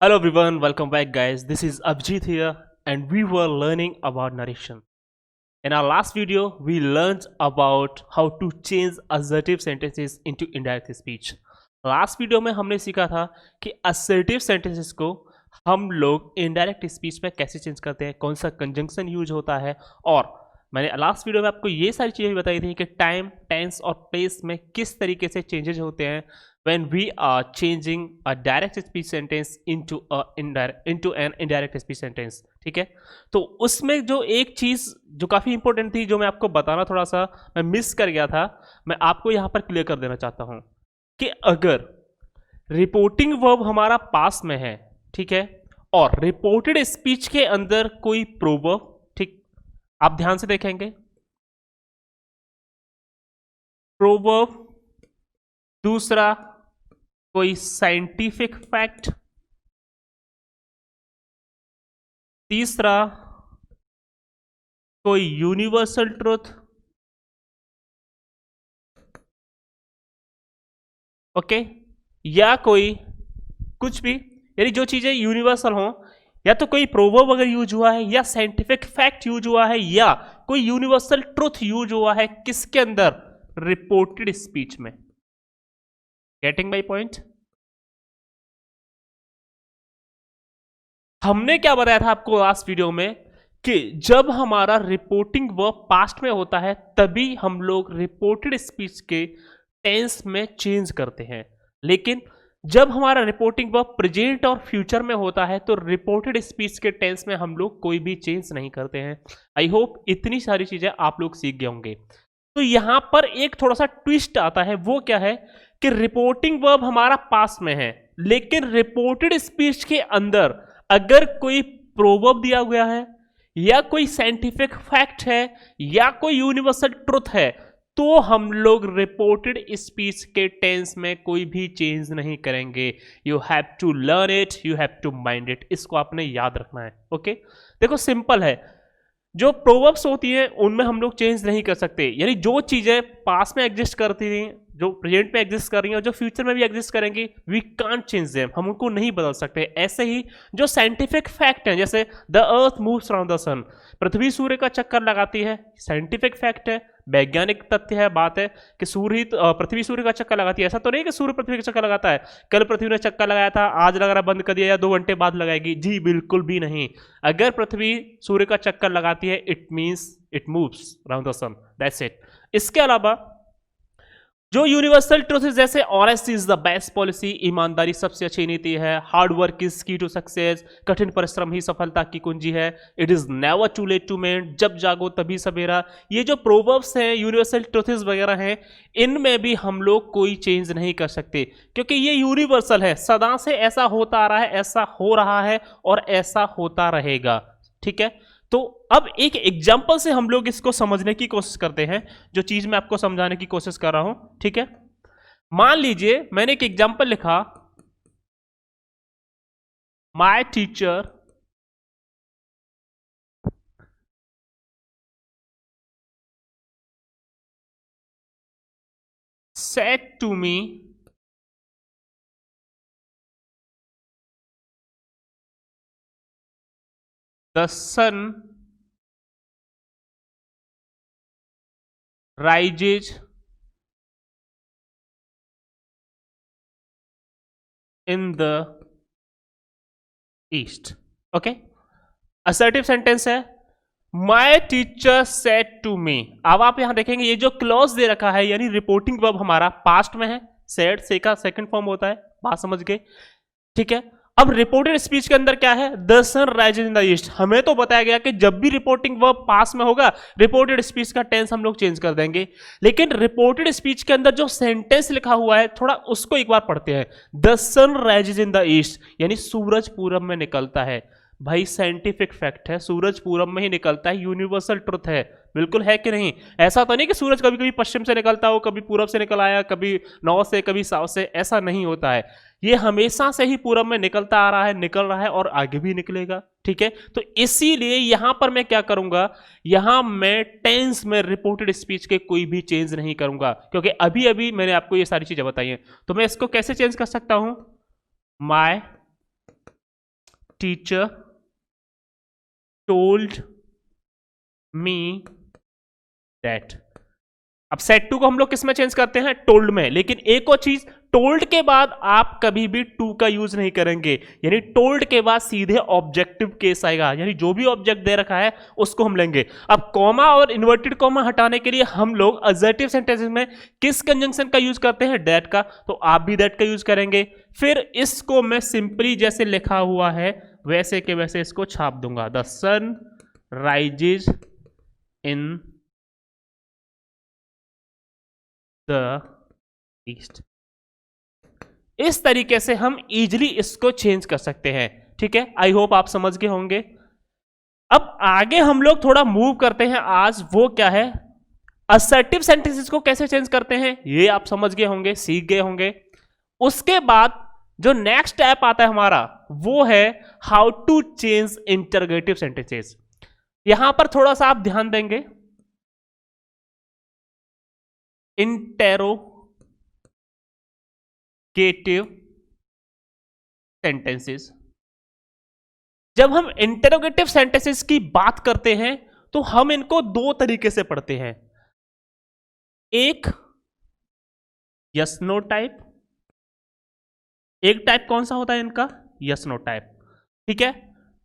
Hello everyone, welcome back guys. This is Abhijit here and we were learning about narration. In our last video, we learned about how to change assertive sentences into indirect speech. Last video में हमने सीखा था कि assertive sentences को हम लोग indirect speech में कैसे चेंज करते हैं, कौन सा कंजंक्शन यूज होता है, और मैंने लास्ट वीडियो में आपको ये सारी चीज़ें बताई थी कि टाइम, टेंस और प्लेस में किस तरीके से चेंजेस होते हैं when we are changing a direct speech sentence into an indirect speech sentence. ठीक है, तो उसमें जो एक चीज जो काफी इंपॉर्टेंट थी, जो मैं आपको बताना थोड़ा सा मैं मिस कर गया था, मैं आपको यहां पर क्लियर कर देना चाहता हूं कि अगर रिपोर्टिंग वर्ब हमारा पास में है, ठीक है, और रिपोर्टेड स्पीच के अंदर कोई प्रोवर्ब, ठीक, आप ध्यान से देखेंगे प्रोवर्ब, दूसरा कोई साइंटिफिक फैक्ट, तीसरा कोई यूनिवर्सल ट्रुथ, ओके, या कोई कुछ भी, यानी जो चीजें यूनिवर्सल हो, या तो कोई प्रोवर्ब अगर यूज हुआ है, या साइंटिफिक फैक्ट यूज हुआ है, या कोई यूनिवर्सल ट्रुथ यूज हुआ है, किसके अंदर? रिपोर्टेड स्पीच में। Getting my point? हमने क्या बताया था आपको लास्ट वीडियो में कि जब हमारा रिपोर्टिंग वर्ब पास्ट में होता है तभी हम लोग रिपोर्टेड स्पीच के टेंस में चेंज करते हैं, लेकिन जब हमारा रिपोर्टिंग वर्ब प्रेजेंट और फ्यूचर में होता है तो रिपोर्टेड स्पीच के टेंस में हम लोग कोई भी चेंज नहीं करते हैं। आई होप इतनी सारी चीजें आप लोग सीख गए होंगे। तो यहां पर एक थोड़ा सा ट्विस्ट आता है, वो क्या है कि रिपोर्टिंग वर्ब हमारा पास में है, लेकिन रिपोर्टेड स्पीच के अंदर अगर कोई प्रोवर्ब दिया गया है, या कोई साइंटिफिक फैक्ट है, या कोई यूनिवर्सल ट्रुथ है, तो हम लोग रिपोर्टेड स्पीच के टेंस में कोई भी चेंज नहीं करेंगे। You have to learn it, you have to mind it, इसको आपने याद रखना है। ओके, देखो सिंपल है, जो प्रोवर्ब्स होती हैं उनमें हम लोग चेंज नहीं कर सकते, यानी जो चीजें पास में एग्जिस्ट करती थी, जो प्रेजेंट में एग्जिस्ट कर रही हैं और जो फ्यूचर में भी एग्जिस्ट करेंगी, वी कांट चेंज देम, हम उनको नहीं बदल सकते। ऐसे ही जो साइंटिफिक फैक्ट हैं, जैसे the earth moves around the sun, पृथ्वी सूर्य का चक्कर लगाती है, साइंटिफिक फैक्ट है, वैज्ञानिक तथ्य है, बात है कि पृथ्वी सूर्य का चक्कर लगाती है। ऐसा तो नहीं कि सूर्य पृथ्वी का चक्कर लगाता है, कल पृथ्वी ने चक्कर लगाया था, आज लगाना बंद कर दिया या 2 घंटे बाद लगाएगी, जी बिल्कुल भी नहीं। अगर पृथ्वी सूर्य का चक्कर लगाती है, it means it moves around the sun, that's it. इसके अलावा जो यूनिवर्सल ट्रुथ है, जैसे honesty is the best policy, ईमानदारी सबसे अच्छी नीति है, hard work is key to success, कठिन परिश्रम ही सफलता की कुंजी है, it is never too late to mend, जब जागो तभी सवेरा, ये जो प्रोवर्ब्स हैं, यूनिवर्सल ट्रुथ्स वगैरह हैं, इनमें भी हम लोग कोई चेंज नहीं कर सकते, क्योंकि ये यूनिवर्सल है, सदा से ऐसा होता आ रहा है, ऐसा हो रहा है और ऐसा होता रहेगा। ठीक है, तो अब एक एग्जाम्पल से हम लोग इसको समझने की कोशिश करते हैं, जो चीज मैं आपको समझाने की कोशिश कर रहा हूं। ठीक है, मान लीजिए मैंने एक एग्जाम्पल लिखा, my teacher said to me the sun rises in the east. Okay, assertive sentence है, my teacher said to me. अब आप यहां देखेंगे ये जो क्लॉज दे रखा है, यानी रिपोर्टिंग वर्ब हमारा पास्ट में है, सेड से का सेकंड फॉर्म होता है, बात समझ गए? ठीक है, अब रिपोर्टेड स्पीच के अंदर क्या है? The sun rises in the east. हमें तो बताया गया कि जब भी रिपोर्टिंग वर्ब पास में होगा, रिपोर्टेड स्पीच का टेंस हम लोग चेंज कर देंगे, लेकिन रिपोर्टेड स्पीच के अंदर जो सेंटेंस लिखा हुआ है, थोड़ा उसको एक बार पढ़ते हैं। The sun rises in the east, यानी सूरज पूरब में निकलता है। भाई साइंटिफिक फैक्ट है, सूरज पूरब में ही निकलता है, यूनिवर्सल ट्रुथ है, बिल्कुल है कि नहीं? ऐसा तो नहीं कि सूरज कभी कभी पश्चिम से निकलता हो, कभी पूरब से निकल आया, कभी नॉर्थ से, कभी साउथ से, ऐसा नहीं होता है। ये हमेशा से ही पूरब में निकलता आ रहा है, निकल रहा है और आगे भी निकलेगा। ठीक है, तो इसीलिए यहां पर मैं क्या करूंगा, यहां मैं टेंस में रिपोर्टेड स्पीच के कोई भी चेंज नहीं करूंगा, क्योंकि अभी अभी मैंने आपको ये सारी चीजें बताई हैं। तो मैं इसको कैसे चेंज कर सकता हूं? My teacher told me that. अब सेट टू को हम लोग किस में चेंज करते हैं? टोल्ड में। लेकिन एक और चीज, टोल्ड के बाद आप कभी भी टू का यूज नहीं करेंगे, यानी टोल्ड के बाद सीधे ऑब्जेक्टिव केस आएगा, यानी जो भी ऑब्जेक्ट दे रखा है उसको हम लेंगे। अब कॉमा और इन्वर्टेड कॉमा हटाने के लिए हम लोग असर्टिव सेंटेंसेस में किस कंजंक्शन का यूज करते हैं? दैट का। तो आप भी दैट का यूज करेंगे। फिर इसको मैं सिंपली जैसे लिखा हुआ है वैसे के वैसे इसको छाप दूंगा, the sun rises in the east. इस तरीके से हम इजीली इसको चेंज कर सकते हैं। ठीक है, आई होप आप समझ गए होंगे। अब आगे हम लोग थोड़ा मूव करते हैं आज, वो क्या है, असर्टिव सेंटेंसेस को कैसे चेंज करते हैं ये आप समझ गए होंगे, सीख गए होंगे। उसके बाद जो नेक्स्ट स्टेप आता है हमारा वो है how to change interrogative sentences. यहां पर थोड़ा सा आप ध्यान देंगे, इंटेरोगेटिव सेंटेंसेस। जब हम इंटेरोगेटिव सेंटेंसेस की बात करते हैं तो हम इनको दो तरीके से पढ़ते हैं, एक यस नो टाइप, एक टाइप कौन सा होता है इनका? Yes no type. ठीक है,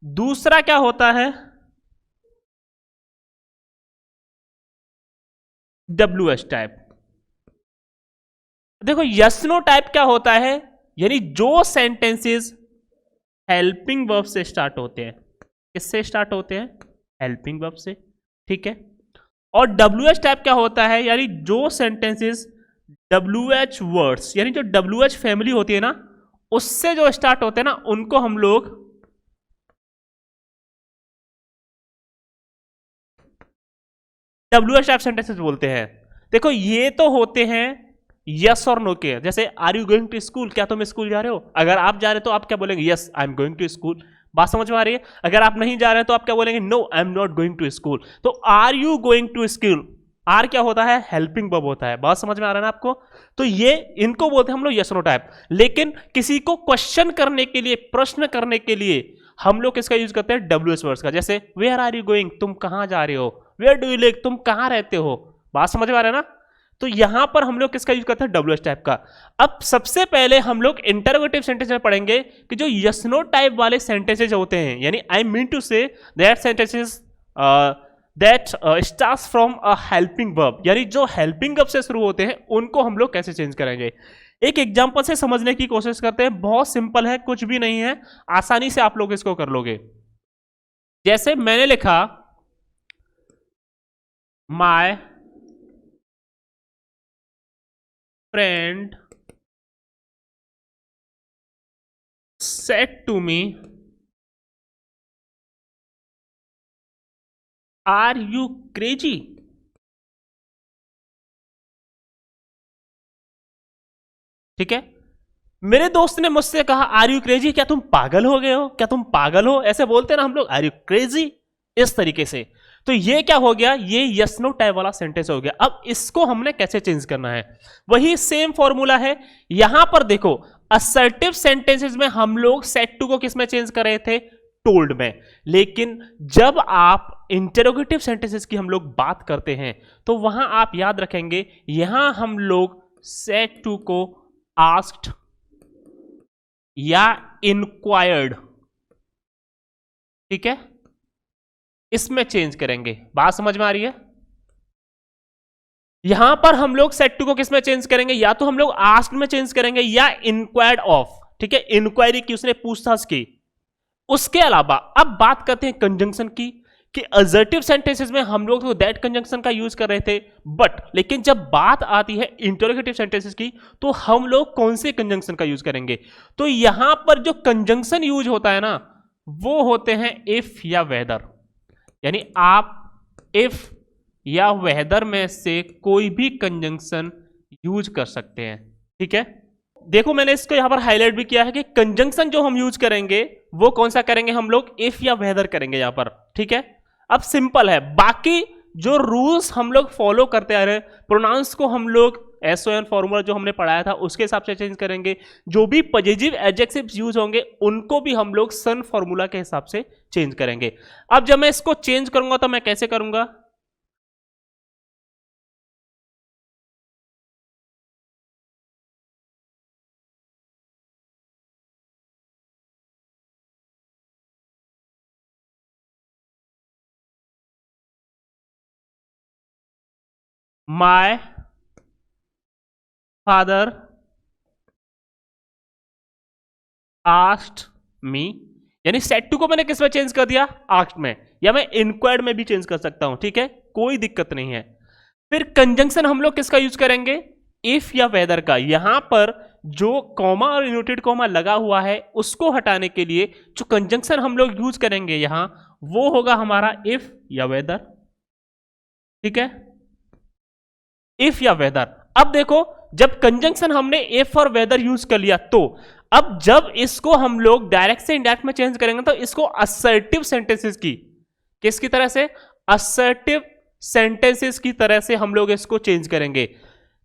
दूसरा क्या होता है? WH type. देखो यस नो टाइप क्या होता है, यानी जो सेंटेंसेस हेल्पिंग वर्ब से स्टार्ट होते हैं। किससे स्टार्ट होते हैं? हेल्पिंग वर्ब से। ठीक है, और WH टाइप क्या होता है, यानी जो सेंटेंसेस WH वर्ड्स, यानी जो WH फैमिली होती है ना उससे जो स्टार्ट होते हैं ना उनको हम लोग WH टाइप सेंटेंसेस बोलते हैं। देखो ये तो होते हैं यस और नो के, जैसे are you going to school, क्या तुम स्कूल जा रहे हो? अगर आप जा रहे हो तो आप क्या बोलेंगे? Yes I am going to school. बात समझ में आ रही है? अगर आप नहीं जा रहे हैं तो आप क्या बोलेंगे? No I am not going to school. तो are you going to school, are क्या होता है? हेल्पिंग वर्ब होता है। बात समझ में आ रहा है ना आपको? तो ये इनको बोलते हैं हम लोग यस नो टाइप। लेकिन किसी को क्वेश्चन करने के लिए, प्रश्न करने के लिए हम लोग किसका यूज करते हैं? WH वर्ड्स का। जैसे वेयर आर यू गोइंग, तुम कहां जा रहे हो? वेयर डू यू लिव, तुम कहां रहते हो? बात समझ में आ रहा है ना? तो यहां पर हम लोग किसका यूज करते हैं? WH टाइप का। अब सबसे पहले हम लोग इंटरोगेटिव सेंटेंस में पढ़ेंगे कि जो यस नो टाइप वाले सेंटेंसेस होते हैं, यानी I mean to say that sentences that starts from a helping verb, यानी जो हेल्पिंग वर्ब से शुरू होते हैं उनको हम लोग कैसे चेंज करेंगे। एक एग्जांपल से समझने की कोशिश करते हैं, बहुत सिंपल है, कुछ भी नहीं है, आसानी से आप लोग इसको कर लोगे। जैसे मैंने लिखा my friend said to me, are you crazy? ठीक है, मेरे दोस्त ने मुझसे कहा आर यू क्रेजी, क्या तुम पागल हो गए हो? क्या तुम पागल हो? ऐसे बोलते हैं ना हम लोग, आर यू क्रेजी, इस तरीके से। तो ये क्या हो गया? ये यस नो टाइप वाला सेंटेंस हो गया। अब इसको हमने कैसे चेंज करना है? वही सेम फॉर्मूला है। यहां पर देखो असर्टिव सेंटेंसेस में हम लोग सेट टू को किस में चेंज कर रहे थे? टोल्ड में। लेकिन जब आप इंटरोगेटिव सेंटेंसेस की हम लोग बात करते हैं तो वहां आप याद रखेंगे, यहां हम लोग सेट टू को आस्क्ड या इंक्वायर्ड, ठीक है, इसमें चेंज करेंगे। बात समझ में आ रही है? यहां पर हम लोग सेट टू को किस में चेंज करेंगे? या तो हम लोग आस्क्ड में चेंज करेंगे या इंक्वायर्ड ऑफ। ठीक है, इंक्वायरी की, उसने पूछताछ की। उसके अलावा अब बात करते हैं कंजंक्शन की, कि असर्टिव सेंटेंसेस में हम लोग तो दैट कंजंक्शन का यूज कर रहे थे, बट लेकिन जब बात आती है इंटरोगेटिव सेंटेंसेस की तो हम लोग कौन से कंजंक्शन का यूज करेंगे? तो यहां पर जो कंजंक्शन यूज होता है ना वो होते हैं इफ या वेदर, यानी आप इफ या वेदर में से कोई भी कंजंक्शन यूज कर सकते हैं। ठीक है, देखो मैंने इसको यहां पर हाईलाइट भी किया है कि कंजंक्शन जो हम यूज करेंगे वो कौन सा करेंगे? हम लोग इफ या वेदर करेंगे यहां पर। ठीक है, अब सिंपल है, बाकी जो रूल्स हम लोग फॉलो करते आ रहे हैं, प्रोनाउंस को हम लोग SON फॉर्मूला जो हमने पढ़ाया था उसके हिसाब से चेंज करेंगे। जो भी पॉजिटिव एडजेक्टिव्स यूज होंगे उनको भी हम लोग सन फॉर्मूला के हिसाब से चेंज करेंगे। अब जब मैं इसको चेंज करूंगा तो मैं कैसे करूंगा, माय फादर आस्क्ड मी, यानी सेट टू को मैंने किस में चेंज कर दिया, आस्क्ड में, या मैं इंक्वायर्ड में भी चेंज कर सकता हूं, ठीक है, कोई दिक्कत नहीं है। फिर कंजंक्शन हम लोग किसका यूज करेंगे, इफ या वेदर का। यहां पर जो कॉमा और इनवर्टेड कॉमा लगा हुआ है उसको हटाने के लिए जो कंजंक्शन हम लोग यूज करेंगे यहां वो होगा हमारा इफ या वेदर, ठीक है, इफ या वेदर। अब देखो जब कंजंक्शन हमने इफ और वेदर यूज कर लिया तो अब जब इसको हम लोग डायरेक्ट से इनडायरेक्ट में चेंज करेंगे तो इसको असर्टिव सेंटेंसेस की, किसकी तरह से, असर्टिव सेंटेंसेस की तरह से हम लोग इसको चेंज करेंगे,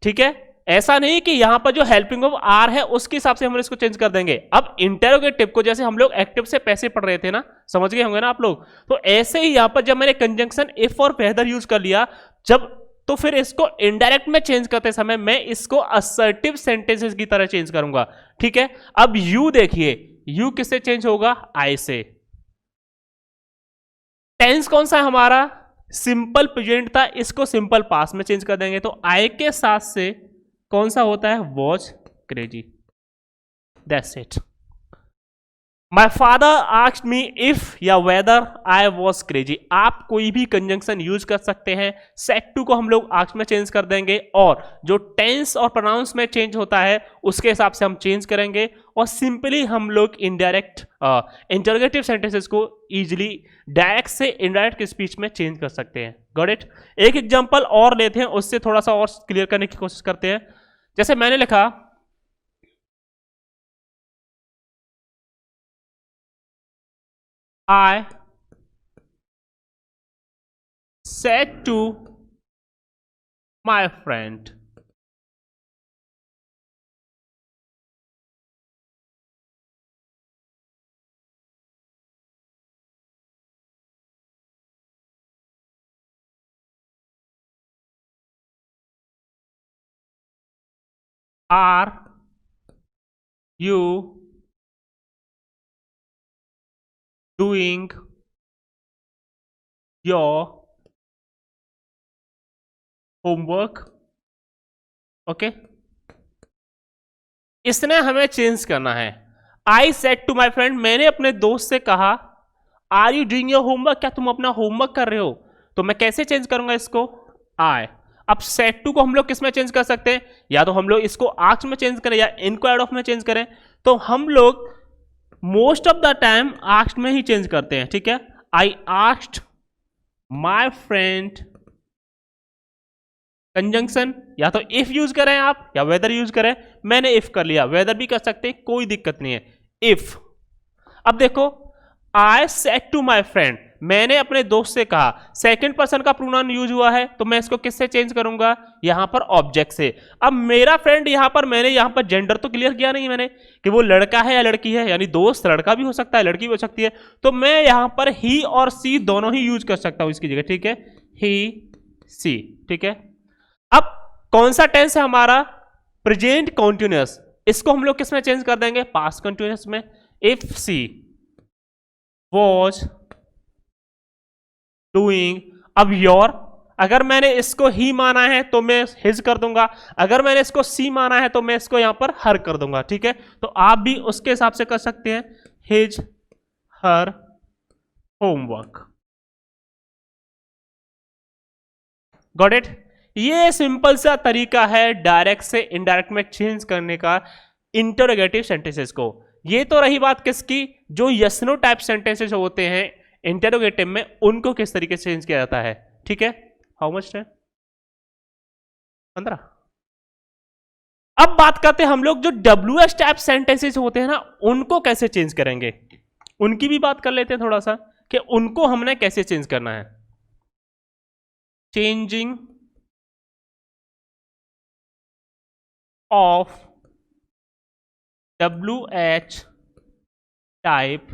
ठीक है। ऐसा नहीं कि यहां पर जो हेल्पिंग ऑफ आर है उसके हिसाब से हम इसको चेंज कर देंगे। अब इंटेरोगेटिव को जैसे हम लोग एक्टिव से पैसे पढ़ रहे थे ना, समझ गए होंगे ना आप लोग, तो ऐसे ही यहां पर जब मैंने कंजंक्शन इफ और वेदर यूज कर लिया जब, तो फिर इसको इनडायरेक्ट में चेंज करते समय मैं इसको असर्टिव सेंटेंसेस की तरह चेंज करूंगा, ठीक है। अब यू देखिए, यू किससे चेंज होगा, आई से। टेंस कौन सा है हमारा, सिंपल प्रेजेंट था, इसको सिंपल पास्ट में चेंज कर देंगे तो आई के साथ से कौन सा होता है, was crazy, that's it. My father asked me if या वेदर आई वॉज क्रेजी। आप कोई भी कंजंक्शन यूज कर सकते हैं। सेट टू को हम लोग आस्क में चेंज कर देंगे और जो टेंस और प्रोनाउंस में चेंज होता है उसके हिसाब से हम चेंज करेंगे और सिंपली हम लोग इनडायरेक्ट इंटरोगेटिव सेंटेंसेस को इजीली डायरेक्ट से इनडायरेक्ट स्पीच में चेंज कर सकते हैं। Got it. एक एग्जांपल और लेते हैं, उससे थोड़ा सा और क्लियर करने की कोशिश करते हैं। जैसे मैंने लिखा I said to my friend, are you doing your homework? Okay, इसने हमें चेंज करना है। I said to my friend, मैंने अपने दोस्त से कहा, are you doing your homework, क्या तुम अपना होमवर्क कर रहे हो? तो मैं कैसे चेंज करूंगा इसको, आई। अब सेड टू को हम लोग किस में चेंज कर सकते हैं, या तो हम लोग इसको आस्क में चेंज करें या इंक्वायर्ड ऑफ में चेंज करें। तो हम लोग most of the time asked में ही चेंज करते हैं, ठीक है। I asked my friend, conjunction या तो इफ यूज करें आप या वेदर यूज करें। मैंने इफ कर लिया, वेदर भी कर सकते हैं, कोई दिक्कत नहीं है, इफ। अब देखो I said to my friend, मैंने अपने दोस्त से कहा, सेकंड पर्सन का प्रोनाउन यूज हुआ है तो मैं इसको किससे चेंज करूंगा, यहां पर ऑब्जेक्ट से। अब मेरा फ्रेंड यहां पर, मैंने यहां पर जेंडर तो क्लियर किया नहीं मैंने कि वो लड़का है या लड़की है, यानी दोस्त लड़का भी हो सकता है लड़की भी हो सकती है, तो मैं यहां पर ही और सी दोनों ही यूज कर सकता हूं इसकी जगह, ठीक है, ही सी, ठीक है। अब कौन सा टेंस है हमारा, प्रेजेंट कॉन्टिन्यूअस, इसको हम लोग किस में चेंज कर देंगे, पास्ट कॉन्टिन्यूअस में। इफ सी वॉज डूइंग, अब योर, अगर मैंने इसको ही माना है तो मैं हिज कर दूंगा, अगर मैंने इसको सी माना है तो मैं इसको यहां पर हर कर दूंगा, ठीक है। तो आप भी उसके हिसाब से कर सकते हैं, his her homework. Got it. ये सिंपल सा तरीका है डायरेक्ट से इनडायरेक्ट में चेंज करने का इंटरोगेटिव सेंटेंसेस को। ये तो रही बात किसकी, जो यस नो टाइप सेंटेंसेस होते हैं इंटरोगेटिव में, उनको किस तरीके से चेंज किया जाता है, ठीक है। How much time, 15। अब बात करते हैं हम लोग जो WH टाइप सेंटेंसेस होते हैं ना, उनको कैसे चेंज करेंगे, उनकी भी बात कर लेते हैं थोड़ा सा कि उनको हमने कैसे चेंज करना है। Changing of WH type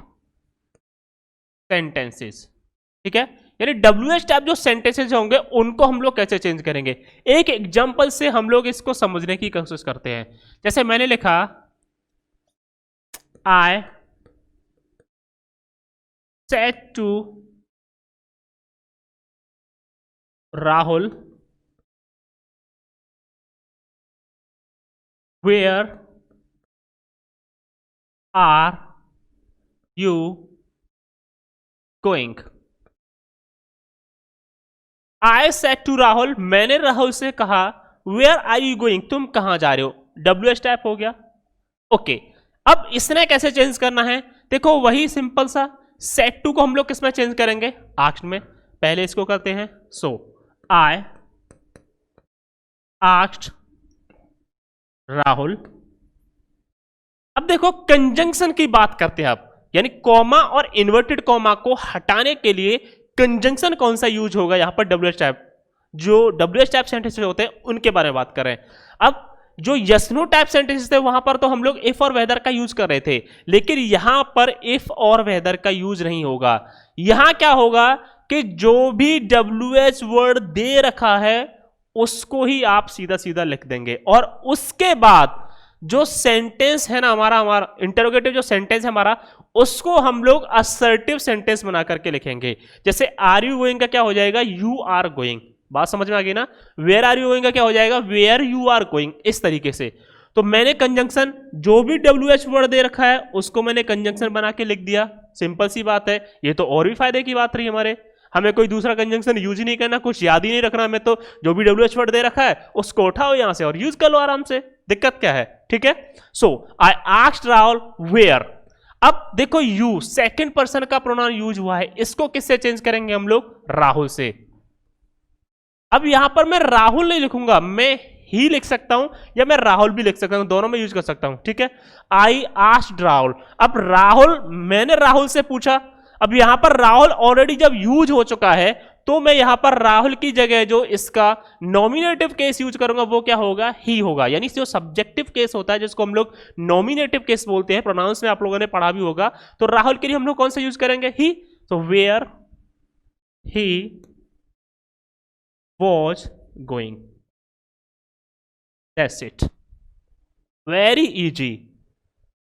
sentences. ठीक है, यानी WH टाइप जो सेंटेंसेस होंगे उनको हम लोग कैसे चेंज करेंगे, एक एग्जांपल से हम लोग इसको समझने की कोशिश करते हैं। जैसे मैंने लिखा I said to Rahul where are you going. I said to Rahul, मैंने राहुल से कहा वेयर आर यू गोइंग, तुम कहां जा रहे हो, WH टाइप हो गया। ओके, अब इसने कैसे चेंज करना है, देखो वही सिंपल सा सेट टू को हम लोग किसमें चेंज करेंगे, आस्क्ड में। पहले इसको करते हैं, सो आई आस्क्ड राहुल। अब देखो कंजंक्शन की बात करते हैं अब, यानी कॉमा और इन्वर्टेड कॉमा को हटाने के लिए कंजंक्शन कौन सा यूज होगा यहां पर, WH टाइप। जो WH टाइप सेंटेंसेस होते हैं उनके बारे में बात कर रहे हैं। अब जो यस नो टाइप सेंटेंसेस थे वहां पर तो हम लोग इफ और वेदर का यूज कर रहे थे, लेकिन यहां पर इफ और वेदर का यूज नहीं होगा। यहां क्या होगा कि जो भी WH वर्ड दे रखा है उसको ही आप सीधा सीधा लिख देंगे, और उसके बाद जो सेंटेंस है ना हमारा हमारा इंटरोगेटिव जो सेंटेंस है हमारा, उसको हम लोग असर्टिव सेंटेंस बना करके लिखेंगे। जैसे आर यू गोइंग का क्या हो जाएगा, यू आर गोइंग। बात समझ में आ गई ना। वेयर आर यू गोइंग का क्या हो जाएगा, वेयर यू आर गोइंग। इस तरीके से तो मैंने कंजंक्शन जो भी WH वर्ड दे रखा है उसको मैंने कंजंक्शन बना के लिख दिया। सिंपल सी बात है, ये तो और भी फायदे की बात रही हमारे, हमें कोई दूसरा कंजंक्शन यूज ही नहीं करना, कुछ याद ही नहीं रखना हमें, तो जो भी WH वर्ड दे रखा है उसको उठाओ यहां से और यूज कर लो आराम से, दिक्कत क्या है। ठीक है, सो आई आस्क्ड राहुल वेयर। अब देखो यू सेकंड पर्सन का प्रोनाउन यूज हुआ है, इसको किससे चेंज करेंगे हम लोग, राहुल से। अब यहां पर मैं राहुल नहीं लिखूंगा, मैं ही लिख सकता हूं या मैं राहुल भी लिख सकता हूं, दोनों में यूज कर सकता हूं। ठीक है, आई आस्क्ड राहुल। अब राहुल, मैंने राहुल से पूछा, अब यहां पर राहुल ऑलरेडी जब यूज हो चुका है तो मैं यहां पर राहुल की जगह जो इसका नॉमिनेटिव केस यूज करूंगा वो क्या होगा, ही होगा। यानी जो सब्जेक्टिव केस होता है जिसको हम लोग नॉमिनेटिव केस बोलते हैं, प्रोनाउंस में आप लोगों ने पढ़ा भी होगा, तो राहुल के लिए हम लोग कौन सा यूज करेंगे, ही। तो where he was going, that's it, very easy,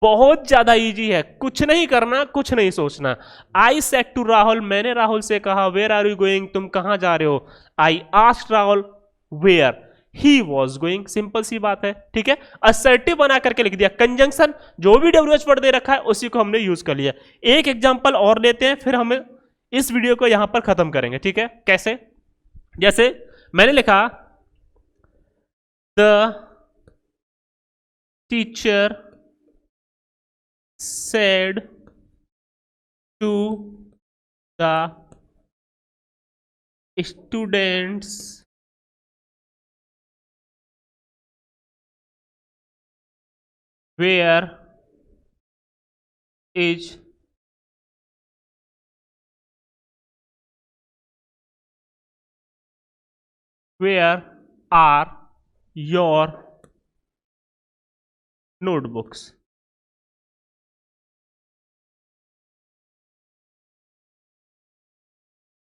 बहुत ज्यादा इजी है, कुछ नहीं करना, कुछ नहीं सोचना। आई सेड टू राहुल, मैंने राहुल से कहा वेयर आर यू गोइंग, तुम कहां जा रहे हो। I asked Rahul where he was going, simple सी बात है। ठीक है, असर्टिव बना करके लिख दिया। कंजंक्शन जो भी WH वर्ड दे रखा है उसी को हमने यूज कर लिया। एक एग्जाम्पल और लेते हैं फिर हम इस वीडियो को यहां पर खत्म करेंगे। ठीक है, कैसे, जैसे मैंने लिखा the teacher said to the students where is where are your notebooks.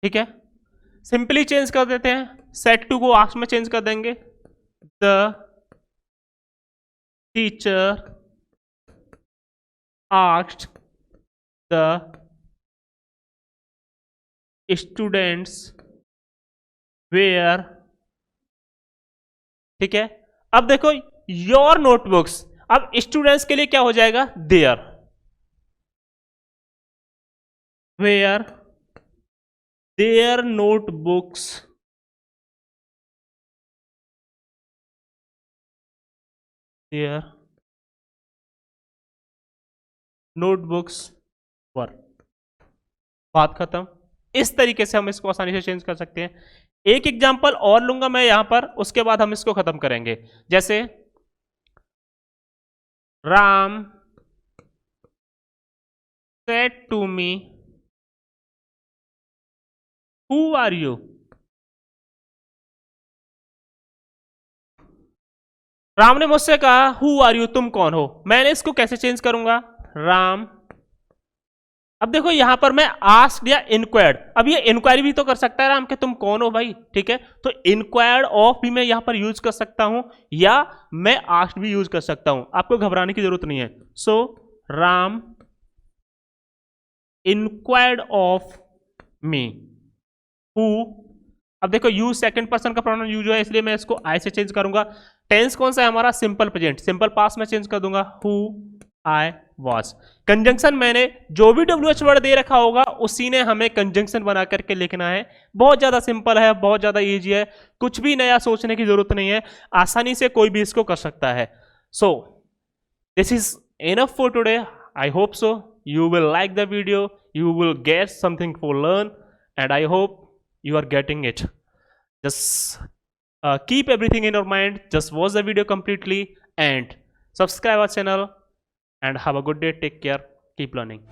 ठीक है, सिंपली चेंज कर देते हैं, सेट टू को आस्क में चेंज कर देंगे। The teacher asked the students where. ठीक है, अब देखो योर नोटबुक्स, अब स्टूडेंट्स के लिए क्या हो जाएगा, there, were their notebooks, their notebooks were. बात खत्म। इस तरीके से हम इसको आसानी से चेंज कर सकते हैं। एक एग्जांपल और लूंगा मैं यहां पर, उसके बाद हम इसको खत्म करेंगे। जैसे Ram said to me who are you। Ram ने मुझसे कहा हु आर यू, तुम कौन हो। मैंने इसको कैसे चेंज करूंगा, राम। अब देखो यहां पर मैं आस्क्ड या इंक्वायर्ड, अब ये इंक्वायरी भी तो कर सकता है राम के तुम कौन हो भाई, ठीक है। तो इंक्वायर्ड ऑफ भी मैं यहां पर यूज कर सकता हूं या मैं आस्क्ड भी यूज कर सकता हूं, आपको घबराने की जरूरत नहीं है। So Ram inquired of me who. अब देखो यू सेकंड पर्सन का प्रोनाउन यूज हुआ है, इसलिए मैं इसको आई से चेंज करूंगा। टेंस कौन सा है हमारा, सिंपल प्रेजेंट, सिंपल पास्ट में चेंज कर दूंगा हु आई वॉज। कंजंक्शन मैंने जो भी WH वर्ड दे रखा होगा उसी ने हमें कंजंक्शन बना करके लिखना है। बहुत ज्यादा सिंपल है, बहुत ज्यादा इजी है, कुछ भी नया सोचने की जरूरत नहीं है, आसानी से कोई भी इसको कर सकता है। So this is enough for today. I hope so you will like the video, you will get something for learn, and I hope you are getting it. Just keep everything in your mind, just watch the video completely and subscribe our channel, and have a good day. Take care, keep learning.